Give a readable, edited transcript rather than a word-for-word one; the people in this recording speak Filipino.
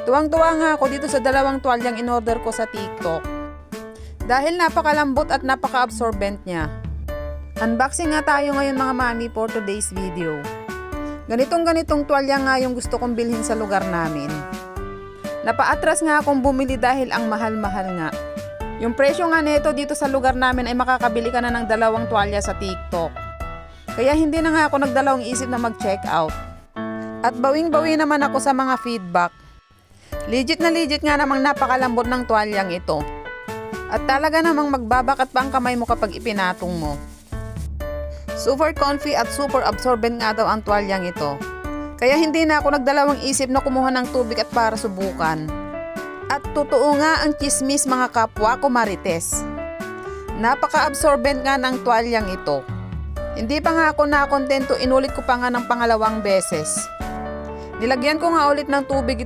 Tuwang-tuwa nga ako dito sa dalawang tuwalyang in-order ko sa TikTok. Dahil napakalambot at napaka-absorbent niya. Unboxing nga tayo ngayon mga mami for today's video. Ganitong tuwalya nga yung gusto kong bilhin sa lugar namin. Napaatras nga akong bumili dahil ang mahal-mahal nga. Yung presyo nga nito dito sa lugar namin ay makakabili ka na ng dalawang tuwalya sa TikTok. Kaya hindi na nga ako nagdalawang isip na mag-check out. At bawing-bawi naman ako sa mga feedback. Legit nga namang napakalambot ng tuwalyang ito. At talaga namang magbabakat pa ang kamay mo kapag ipinatong mo. Super comfy at super absorbent nga daw ang tuwalyang ito. Kaya hindi na ako nagdalawang isip na kumuha ng tubig at para subukan. At totoo nga ang chismis mga kapwa ko marites. Napaka-absorbent nga ng tuwalyang ito. Hindi pa nga ako nakontento, inulit ko pa nga ng pangalawang beses. Nilagyan ko nga ulit ng tubig